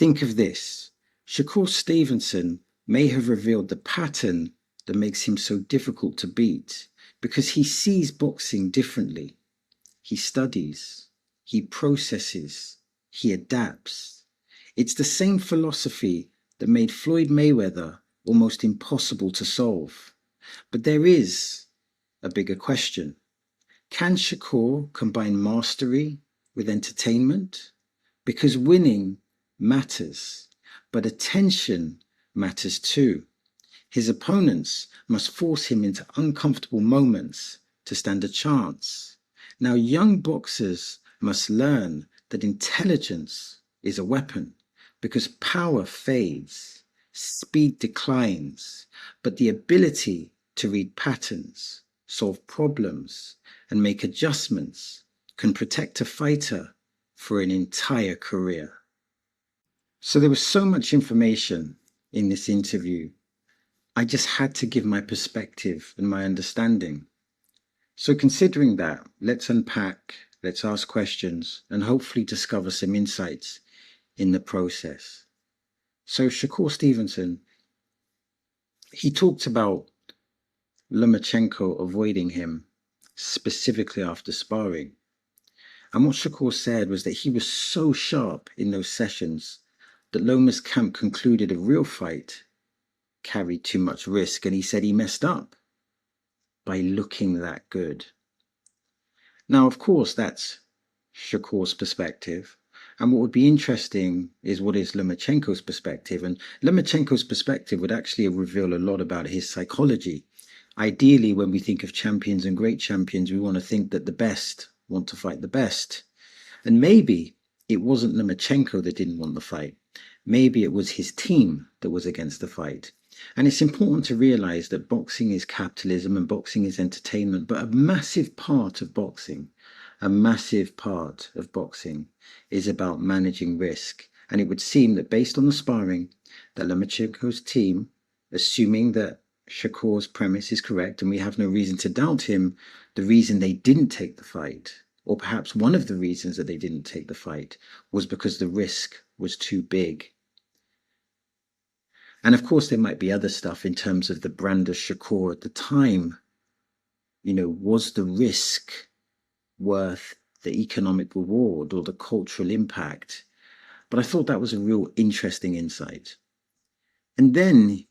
Think of this. Shakur Stevenson may have revealed the pattern that makes him so difficult to beat because he sees boxing differently. He studies, he processes, he adapts. It's the same philosophy that made Floyd Mayweather almost impossible to solve. But there is a bigger question. Can Shakur combine mastery with entertainment? Because winning matters, but attention matters too. His opponents must force him into uncomfortable moments to stand a chance. Now, young boxers must learn that intelligence is a weapon because power fades, speed declines, but the ability to read patterns, solve problems, and make adjustments can protect a fighter for an entire career. So there was so much information in this interview. I just had to give my perspective and my understanding. So considering that, let's unpack, let's ask questions, and hopefully discover some insights in the process. So Shakur Stevenson, he talked about Lomachenko avoiding him, specifically after sparring. And what Shakur said was that he was so sharp in those sessions that Loma's camp concluded a real fight carried too much risk, and he said he messed up by looking that good. Now, of course, that's Shakur's perspective. And what would be interesting is what is Lomachenko's perspective. And Lomachenko's perspective would actually reveal a lot about his psychology. Ideally, when we think of champions and great champions, we want to think that the best want to fight the best. And maybe it wasn't Lomachenko that didn't want the fight. Maybe it was his team that was against the fight. And it's important to realize that boxing is capitalism and boxing is entertainment, but a massive part of boxing is about managing risk. And it would seem that based on the sparring, that Lomachenko's team, assuming that Shakur's premise is correct, and we have no reason to doubt him, the reason they didn't take the fight, or perhaps one of the reasons that they didn't take the fight, was because the risk was too big. And of course, there might be other stuff in terms of the brand of Shakur at the time. You know, was the risk worth the economic reward or the cultural impact? But I thought that was a real interesting insight. And then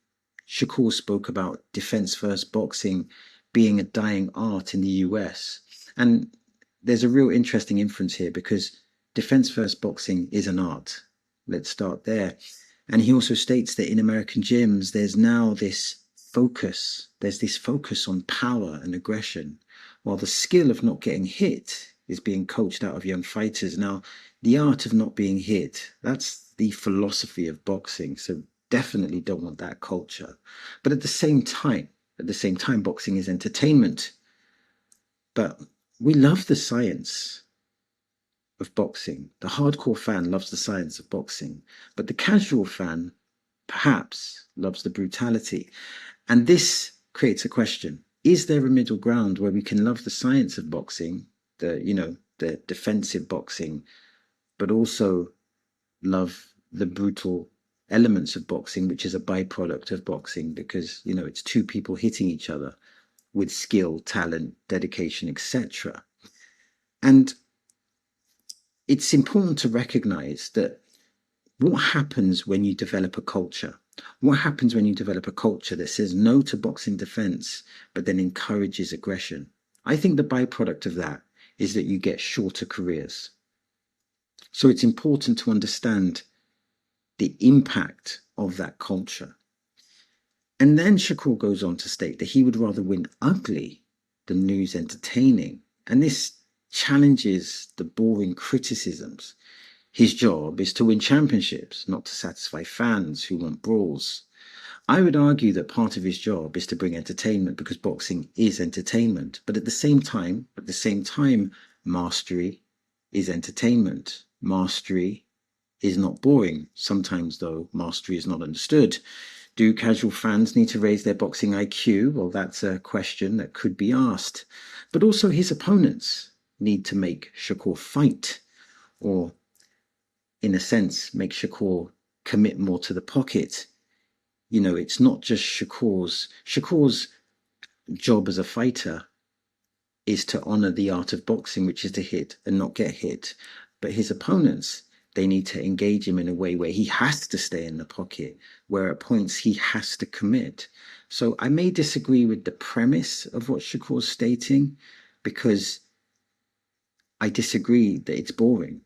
Shakur spoke about defense-first boxing being a dying art in the US. And there's a real interesting inference here because defense-first boxing is an art. Let's start there. And he also states that in American gyms, there's now this focus. There's this focus on power and aggression, while the skill of not getting hit is being coached out of young fighters. Now, the art of not being hit, that's the philosophy of boxing. So definitely don't want that culture. But at the same time, boxing is entertainment. But we love the science of boxing. The hardcore fan loves the science of boxing, but the casual fan perhaps loves the brutality. And this creates a question. Is there a middle ground where we can love the science of boxing, the defensive boxing, but also love the brutal elements of boxing, which is a byproduct of boxing because, it's two people hitting each other with skill, talent, dedication, etc. And it's important to recognize that what happens when you develop a culture? What happens when you develop a culture that says no to boxing defense, but then encourages aggression? I think the byproduct of that is that you get shorter careers. So it's important to understand the impact of that culture. And then Shakur goes on to state that he would rather win ugly than lose entertaining. And this challenges the boring criticisms. His job is to win championships, not to satisfy fans who want brawls. I would argue that part of his job is to bring entertainment because boxing is entertainment. But at the same time, mastery is entertainment. Mastery is not boring. Sometimes, though, mastery is not understood. Do casual fans need to raise their boxing IQ? Well, that's a question that could be asked. But also his opponents need to make Shakur fight, or in a sense, make Shakur commit more to the pocket. You know, it's not just Shakur's job as a fighter is to honor the art of boxing, which is to hit and not get hit. But his opponents, they need to engage him in a way where he has to stay in the pocket, where at points he has to commit. So I may disagree with the premise of what Shakur's stating, because I disagree that it's boring.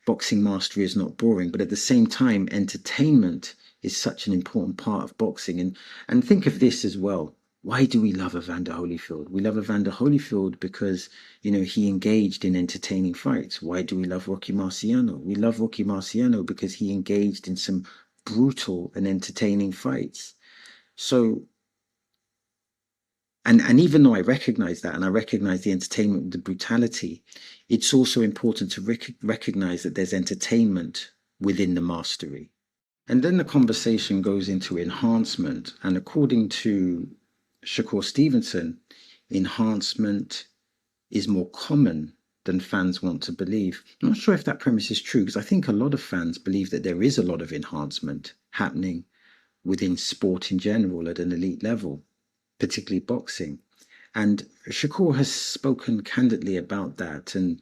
Boxing mastery is not boring, but at the same time, entertainment is such an important part of boxing. And think of this as well. Why do we love Evander Holyfield? We love Evander Holyfield because, you know, he engaged in entertaining fights. Why do we love Rocky Marciano? We love Rocky Marciano because he engaged in some brutal and entertaining fights. So, and even though I recognize that, and I recognize the entertainment, the brutality, it's also important to recognize that there's entertainment within the mastery. And then the conversation goes into enhancement. And according to Shakur Stevenson, enhancement is more common than fans want to believe. I'm not sure if that premise is true, because I think a lot of fans believe that there is a lot of enhancement happening within sport in general at an elite level, particularly boxing. And Shakur has spoken candidly about that. And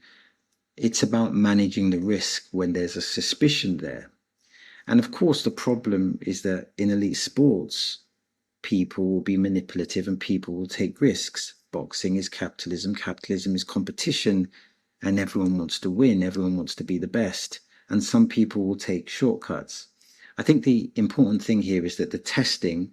it's about managing the risk when there's a suspicion there. And of course, the problem is that in elite sports, people will be manipulative and people will take risks. Boxing is capitalism. Capitalism is competition, and everyone wants to win. Everyone wants to be the best. And some people will take shortcuts. I think the important thing here is that the testing,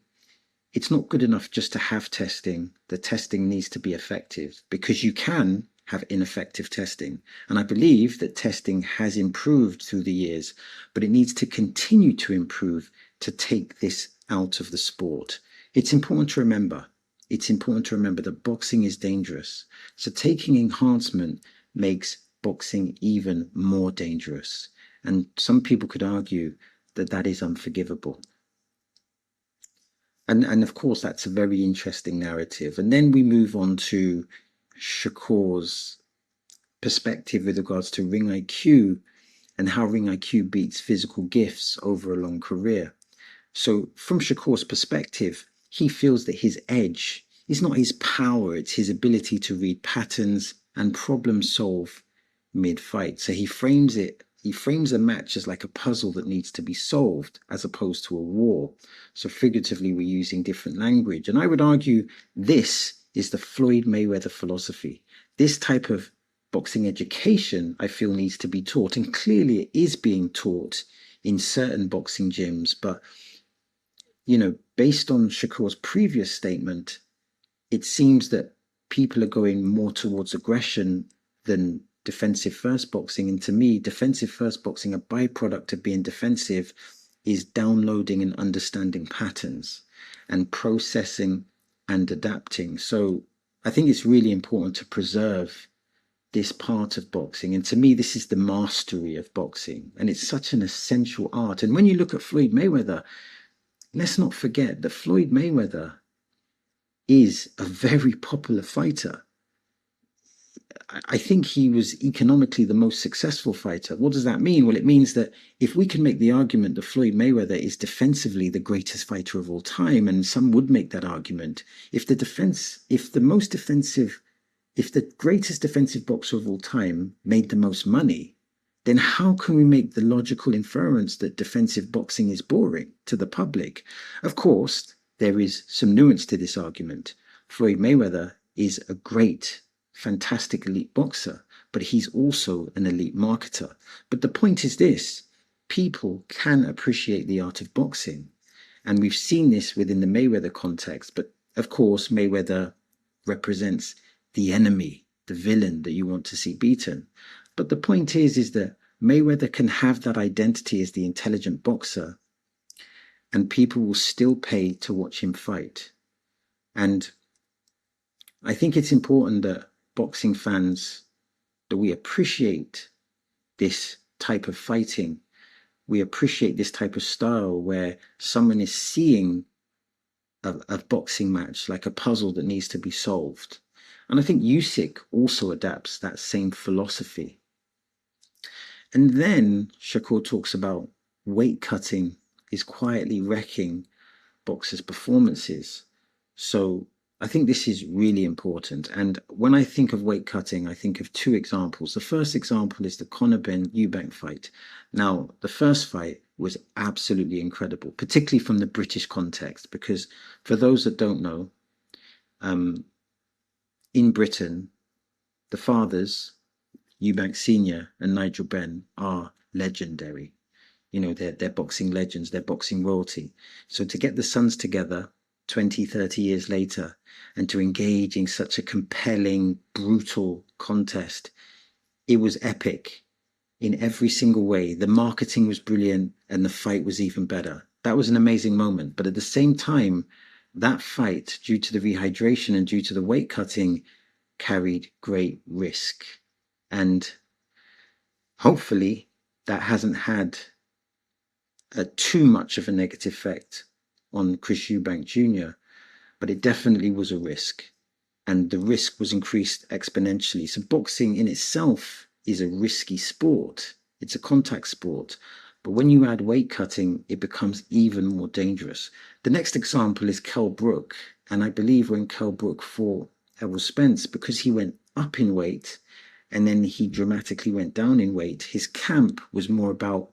it's not good enough just to have testing. The testing needs to be effective, because you can have ineffective testing. And I believe that testing has improved through the years, but it needs to continue to improve to take this out of the sport. It's important to remember that boxing is dangerous. So taking enhancement makes boxing even more dangerous. And some people could argue that that is unforgivable. And of course, that's a very interesting narrative. And then we move on to Shakur's perspective with regards to ring IQ and how ring IQ beats physical gifts over a long career. So from Shakur's perspective, he feels that his edge is not his power, it's his ability to read patterns and problem solve mid-fight. So he frames a match as like a puzzle that needs to be solved, as opposed to a war. So figuratively, we're using different language. And I would argue this is the Floyd Mayweather philosophy. This type of boxing education, I feel, needs to be taught. And clearly it is being taught in certain boxing gyms. But, you know, based on Shakur's previous statement, it seems that people are going more towards aggression than defensive first boxing. And to me, defensive first boxing, a byproduct of being defensive, is downloading and understanding patterns and processing and adapting. So I think it's really important to preserve this part of boxing. And to me, this is the mastery of boxing. And it's such an essential art. And when you look at Floyd Mayweather, let's not forget that Floyd Mayweather is a very popular fighter. I think he was economically the most successful fighter. What does that mean? Well, it means that if we can make the argument that Floyd Mayweather is defensively the greatest fighter of all time, and some would make that argument, if the greatest defensive boxer of all time made the most money, then how can we make the logical inference that defensive boxing is boring to the public? Of course, there is some nuance to this argument. Floyd Mayweather is a great, fantastic elite boxer, but he's also an elite marketer. But the point is this: people can appreciate the art of boxing. And we've seen this within the Mayweather context. But of course, Mayweather represents the enemy, the villain that you want to see beaten. But the point is that Mayweather can have that identity as the intelligent boxer, and people will still pay to watch him fight. And I think it's important that boxing fans, that we appreciate this type of fighting. We appreciate this type of style where someone is seeing a boxing match like a puzzle that needs to be solved. And I think Usyk also adapts that same philosophy. And then Shakur talks about weight cutting is quietly wrecking boxers' performances. So I think this is really important. And when I think of weight cutting, I think of two examples. The first example is the Conor Ben Eubank fight. Now, the first fight was absolutely incredible, particularly from the British context, because for those that don't know, in Britain, the fathers, Eubank Sr. and Nigel Benn, are legendary. You know, they're boxing legends, they're boxing royalty. So to get the sons together 20, 30 years later and to engage in such a compelling, brutal contest, it was epic in every single way. The marketing was brilliant and the fight was even better. That was an amazing moment. But at the same time, that fight, due to the rehydration and due to the weight cutting, carried great risk. And hopefully that hasn't had too much of a negative effect on Chris Eubank Jr., but it definitely was a risk. And the risk was increased exponentially. So boxing in itself is a risky sport. It's a contact sport. But when you add weight cutting, it becomes even more dangerous. The next example is Kell Brook. And I believe when Kell Brook fought Errol Spence, because he went up in weight and then he dramatically went down in weight, his camp was more about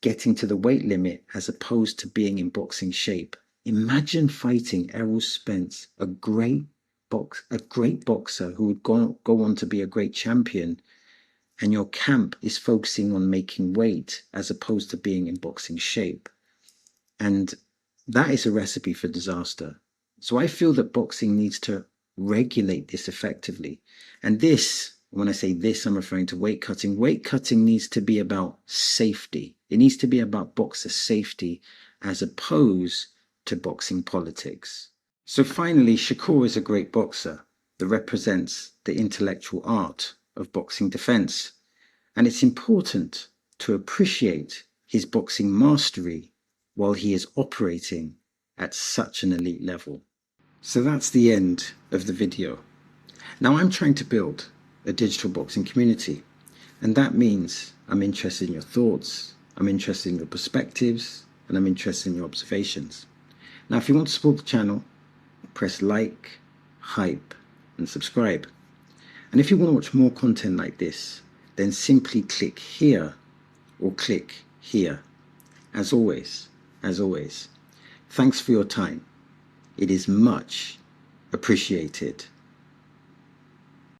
getting to the weight limit as opposed to being in boxing shape. Imagine fighting Errol Spence, a great boxer who would go on to be a great champion, and your camp is focusing on making weight as opposed to being in boxing shape. And that is a recipe for disaster. So I feel that boxing needs to regulate this effectively. And this, when I say this, I'm referring to weight cutting. Weight cutting needs to be about safety. It needs to be about boxer safety as opposed to boxing politics. So finally, Shakur is a great boxer that represents the intellectual art of boxing defense. And it's important to appreciate his boxing mastery while he is operating at such an elite level. So that's the end of the video. Now I'm trying to build a digital boxing community, and that means I'm interested in your thoughts, I'm interested in your perspectives, and I'm interested in your observations. Now if you want to support the channel, press like, hype, and subscribe. And if you want to watch more content like this, then simply click here or click here. As always, thanks for your time. It is much appreciated.